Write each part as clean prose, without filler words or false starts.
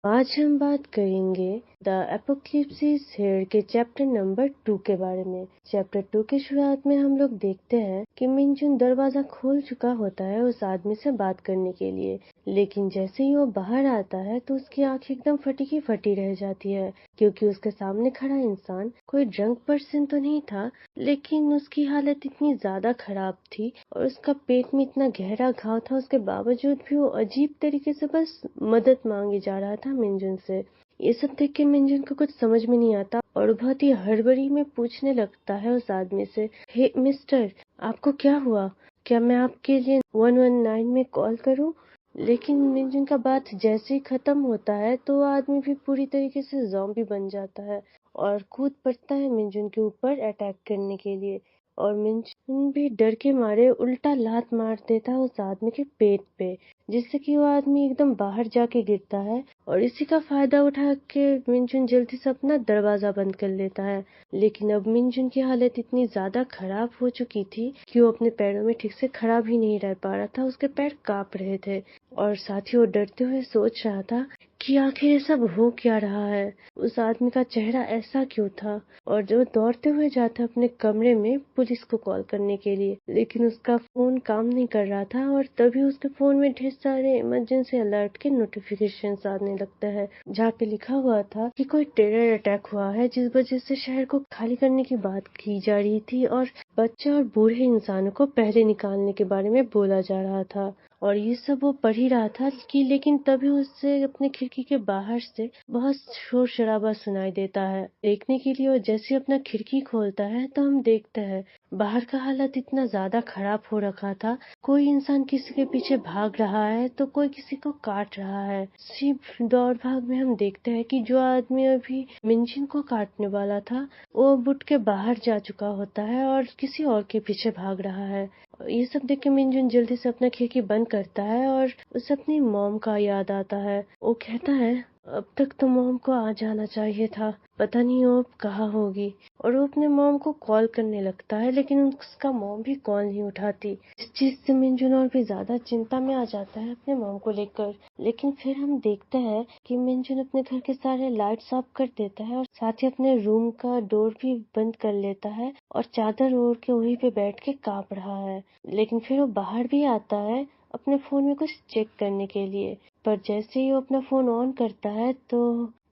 आज हम बात करेंगे द एपोकलिप्स इज हियर के चैप्टर नंबर 2 के बारे में। चैप्टर 2 की शुरुआत में हम लोग देखते हैं कि मिनजुन दरवाजा खोल चुका होता है उस आदमी से बात करने के लिए, लेकिन जैसे ही वो बाहर आता है तो उसकी आंख एकदम फटी की फटी रह जाती है, क्योंकि उसके सामने खड़ा इंसान कोई ड्रंक पर्सन तो नहीं था, लेकिन उसकी हालत इतनी ज्यादा खराब थी और उसका पेट में इतना गहरा घाव था, उसके बावजूद भी वो अजीब तरीके से बस मदद मांगे जा रहा था मिनजुन से। ये सब देख के मिनजुन को कुछ समझ में नहीं आता और बहुत ही हड़बड़ी में पूछने लगता है उस आदमी से, हे मिस्टर, आपको क्या हुआ? क्या मैं आपके लिए 119 में कॉल करूं? लेकिन मिनजुन का बात जैसे ही खत्म होता है तो वो आदमी भी पूरी तरीके से ज़ॉम्बी बन जाता है और कूद पड़ता है मिनजुन के ऊपर अटैक करने के लिए। और मिनजुन भी डर के मारे उल्टा लात मार देता है उस आदमी के पेट पे, जिससे कि वो आदमी एकदम बाहर जाके गिरता है। और इसी का फायदा उठा के मिनजुन जल्दी से अपना दरवाजा बंद कर लेता है। लेकिन अब मिनजुन की हालत इतनी ज्यादा खराब हो चुकी थी कि वो अपने पैरों में ठीक से खड़ा भी नहीं रह पा रहा था, उसके पैर कांप रहे थे और साथ ही वो डरते हुए सोच रहा था कि आखिर ये सब हो क्या रहा है, उस आदमी का चेहरा ऐसा क्यों था। और जो दौड़ते हुए जाता अपने कमरे में पुलिस को कॉल करने के लिए, लेकिन उसका फोन काम नहीं कर रहा था और तभी उसके फोन में ढेर सारे इमरजेंसी अलर्ट के नोटिफिकेशन आने लगता है, जहाँ पे लिखा हुआ था कि कोई टेरर अटैक हुआ है जिस वजह से शहर को खाली करने की बात की जा रही थी और बच्चे और बूढ़े इंसानों को पहले निकालने के बारे में बोला जा रहा था। और ये सब वो पढ़ ही रहा था कि लेकिन तभी उससे अपने खिड़की के बाहर से बहुत शोर शराबा सुनाई देता है। देखने के लिए वो जैसे अपना खिड़की खोलता है तो हम देखते हैं बाहर का हालत इतना ज्यादा खराब हो रखा था, कोई इंसान किसी के पीछे भाग रहा है तो कोई किसी को काट रहा है। सिर्फ दौड़ भाग में हम देखते हैं कि जो आदमी अभी मिंजिन को काटने वाला था वो बुट के बाहर जा चुका होता है और किसी और के पीछे भाग रहा है। ये सब देख के मिनजुन जल्दी से अपना खिड़की बंद करता है और उसे अपनी मॉम का याद आता है। वो कहता है, अब तक तो मॉम को आ जाना चाहिए था, पता नहीं वो अब कहाँ होगी। और वो अपने मॉम को कॉल करने लगता है, लेकिन उसका मॉम भी कॉल नहीं उठाती। इस चीज से मिनजुन और भी ज्यादा चिंता में आ जाता है अपने मॉम को लेकर। लेकिन फिर हम देखते हैं कि मिनजुन अपने घर के सारे लाइट्स ऑफ कर देता है और साथ ही अपने रूम का डोर भी बंद कर लेता है और चादर ओढ़ के वहीं पे बैठ के कांप रहा है। लेकिन फिर वो बाहर भी आता है अपने फोन में कुछ चेक करने के लिए, पर जैसे ही वो अपना फोन ऑन करता है तो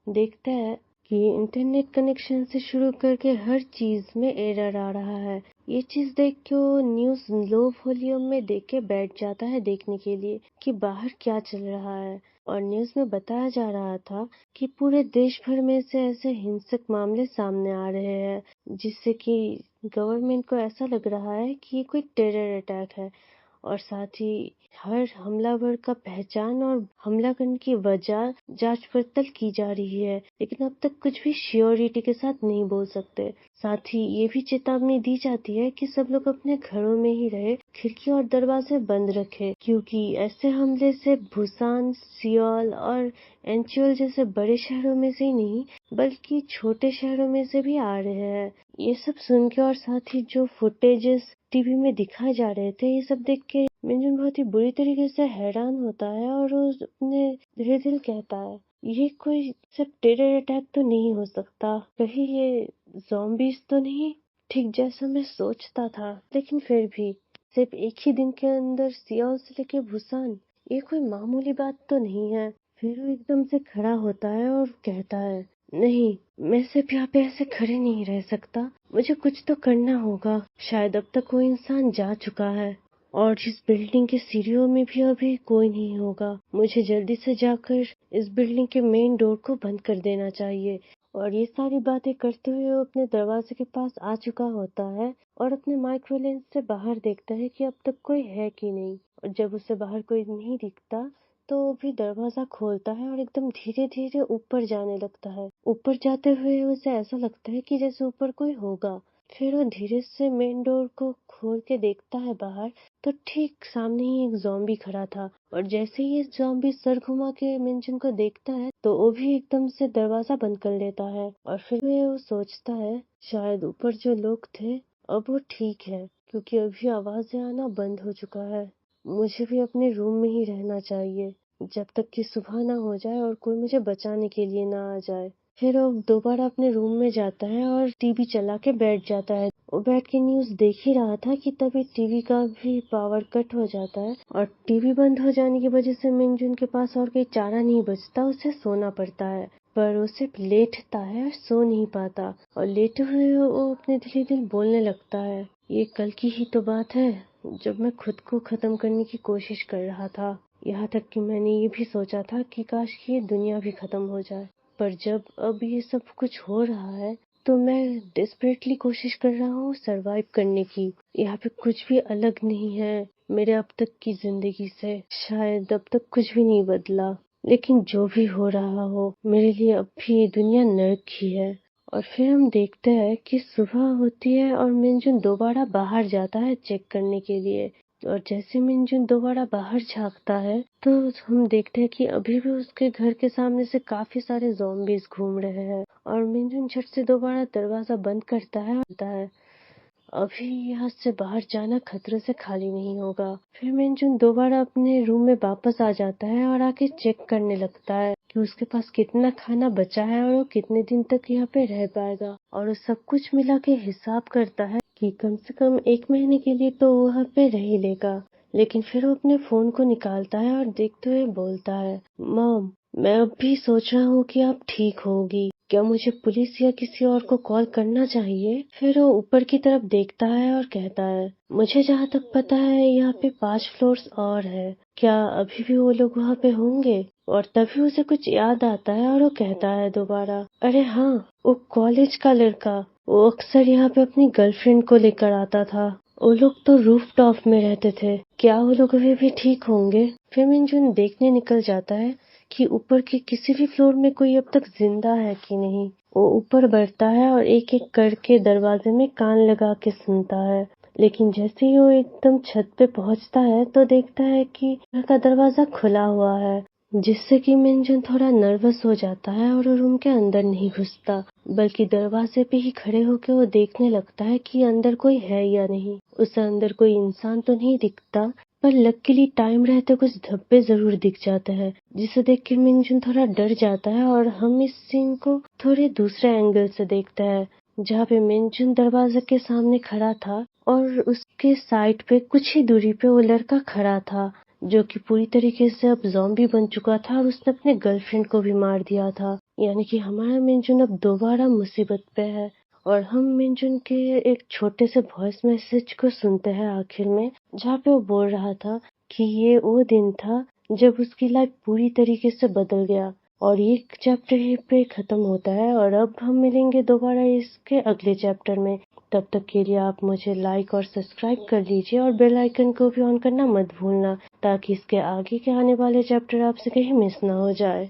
देखता है कि इंटरनेट कनेक्शन से शुरू करके हर चीज में एरर आ रहा है। ये चीज देख के वो न्यूज लो वॉल्यूम में देख के बैठ जाता है देखने के लिए कि बाहर क्या चल रहा है। और न्यूज में बताया जा रहा था कि पूरे देश भर में से ऐसे हिंसक मामले सामने आ रहे हैं, जिससे कि गवर्नमेंट को ऐसा लग रहा है कि ये कोई टेरर अटैक है। और साथ ही हर हमलावर का पहचान और हमला करने की वजह जांच पड़ताल की जा रही है, लेकिन अब तक कुछ भी श्योरिटी के साथ नहीं बोल सकते। साथ ही ये भी चेतावनी दी जाती है कि सब लोग अपने घरों में ही रहे, खिड़की और दरवाजे बंद रखे, क्योंकि ऐसे हमले से बुसान, सियोल और एंचुअल जैसे बड़े शहरों में से ही नहीं बल्कि छोटे शहरों में से भी आ रहे हैं। ये सब सुन के और साथ ही जो फुटेजेस टीवी में दिखाए जा रहे थे, ये सब देख के मिंजुन बहुत ही बुरी तरीके से हैरान होता है और वो अपने धीरे धीरे कहता है, ये कोई सिर्फ टेरर अटैक तो नहीं हो सकता, कहीं ये ज़ॉम्बीज तो नहीं? ठीक जैसा मैं सोचता था, लेकिन फिर भी सिर्फ एक ही दिन के अंदर सियोल से लेके बुसान, ये कोई मामूली बात तो नहीं है। फिर वो एकदम से खड़ा होता है और कहता है, नहीं, मैं सिर्फ यहाँ पे ऐसे खड़े नहीं रह सकता, मुझे कुछ तो करना होगा। शायद अब तक कोई इंसान जा चुका है और इस बिल्डिंग की सीढ़ियों में भी अभी कोई नहीं होगा। मुझे जल्दी से जाकर इस बिल्डिंग के मेन डोर को बंद कर देना चाहिए। और ये सारी बातें करते हुए वो अपने दरवाजे के पास आ चुका होता है और अपने माइक्रो लेंस से बाहर देखता है कि अब तक कोई है कि नहीं। और जब उसे बाहर कोई नहीं दिखता तो वो भी दरवाजा खोलता है और एकदम धीरे धीरे ऊपर जाने लगता है। ऊपर जाते हुए उसे ऐसा लगता है कि जैसे ऊपर कोई होगा। फिर वो धीरे से मेन डोर को खोल के देखता है बाहर, तो ठीक सामने ही एक ज़ॉम्बी खड़ा था। और जैसे ही ये ज़ॉम्बी सर घुमा के मिंजन को देखता है तो वो भी एकदम से दरवाजा बंद कर लेता है। और फिर वो सोचता है शायद ऊपर जो लोग थे अब वो ठीक है, क्योंकि अभी आवाजें आना बंद हो चुका है। मुझे भी अपने रूम में ही रहना चाहिए। जब तक कि सुबह ना हो जाए और कोई मुझे बचाने के लिए ना आ जाए। फिर वो दोबारा अपने रूम में जाता है और टीवी चला के बैठ जाता है। वो बैठ के न्यूज़ देख ही रहा था कि तभी टीवी का भी पावर कट हो जाता है और टीवी बंद हो जाने की वजह से मिनजुन के पास और कोई चारा नहीं बचता, उसे सोना पड़ता है। पर वो सिर्फ लेटता है और सो नहीं पाता और लेटे हुए वो अपने दिल ही दिल बोलने लगता है, ये कल की ही तो बात है जब मैं खुद को खत्म करने की कोशिश कर रहा था। यहाँ तक कि मैंने ये भी सोचा था कि काश ये दुनिया भी खत्म हो जाए। पर जब अब ये सब कुछ हो रहा है तो मैं डेस्परेटली कोशिश कर रहा हूँ सरवाइव करने की। यहाँ पे कुछ भी अलग नहीं है मेरे अब तक की जिंदगी से। शायद अब तक कुछ भी नहीं बदला, लेकिन जो भी हो रहा हो मेरे लिए अब भी ये दुनिया नर्क ही है। और फिर हम देखते हैं कि सुबह होती है और मिनजुन दोबारा बाहर जाता है चेक करने के लिए। और जैसे मिनजुन दोबारा बाहर झांकता है तो हम देखते हैं कि अभी भी उसके घर के सामने से काफी सारे ज़ॉम्बीज घूम रहे हैं। और मिनजुन झट से दोबारा दरवाजा बंद करता है और कहता है, अभी यहाँ से बाहर जाना खतरे से खाली नहीं होगा। फिर मिनजुन दोबारा अपने रूम में वापस आ जाता है और आके चेक करने लगता है कि उसके पास कितना खाना बचा है और वो कितने दिन तक यहाँ पे रह पाएगा। और वो सब कुछ मिला के हिसाब करता है कि कम से कम 1 महीने के लिए तो वो वहाँ पे रह ही लेगा। लेकिन फिर वो अपने फोन को निकालता है और देखते हुए बोलता है, मॉम, मैं अब भी सोच रहा हूँ कि आप ठीक होगी। क्या मुझे पुलिस या किसी और को कॉल करना चाहिए? फिर वो ऊपर की तरफ देखता है और कहता है, मुझे जहाँ तक पता है यहाँ पे 5 फ्लोर्स और है। क्या अभी भी वो लोग वहाँ पे होंगे? और तभी उसे कुछ याद आता है और वो कहता है दोबारा, अरे हाँ, वो कॉलेज का लड़का, वो अक्सर यहाँ पे अपनी गर्लफ्रेंड को लेकर आता था। वो लोग तो रूफ टॉप में रहते थे। क्या वो लोग अभी भी ठीक होंगे? फिर मिनजुन देखने निकल जाता है कि ऊपर के किसी भी फ्लोर में कोई अब तक जिंदा है कि नहीं। वो ऊपर बढ़ता है और एक एक करके दरवाजे में कान लगा के सुनता है। लेकिन जैसे ही वो एकदम छत पे पहुंचता है तो देखता है कि घर का दरवाजा खुला हुआ है, जिससे कि मिनजुन थोड़ा नर्वस हो जाता है और वो रूम के अंदर नहीं घुसता, बल्कि दरवाजे पे ही खड़े होकर वो देखने लगता है कि अंदर कोई है या नहीं। उसे अंदर कोई इंसान तो नहीं दिखता, पर लकीली टाइम रहते कुछ धब्बे जरूर दिख जाते हैं, जिसे देख के मिनजुन थोड़ा डर जाता है। और हम इस सीन को थोड़े दूसरे एंगल से देखते हैं, जहाँ पे मिनजुन दरवाजे के सामने खड़ा था और उसके साइड पे कुछ ही दूरी पे वो लड़का खड़ा था, जो कि पूरी तरीके से अब ज़ॉम्बी बन चुका था और उसने अपने गर्लफ्रेंड को भी मार दिया था। यानी कि हमारा मिनजुन अब दोबारा मुसीबत पे है। और हम मिनजुन के एक छोटे से वॉइस मैसेज को सुनते हैं आखिर में, जहाँ पे वो बोल रहा था कि ये वो दिन था जब उसकी लाइफ पूरी तरीके से बदल गया। और ये चैप्टर यहीं पे खत्म होता है और अब हम मिलेंगे दोबारा इसके अगले चैप्टर में। तब तक के लिए आप मुझे लाइक और सब्सक्राइब कर लीजिए और बेल आइकन को भी ऑन करना मत भूलना, ताकि इसके आगे के आने वाले चैप्टर आपसे कहीं मिस ना हो जाए।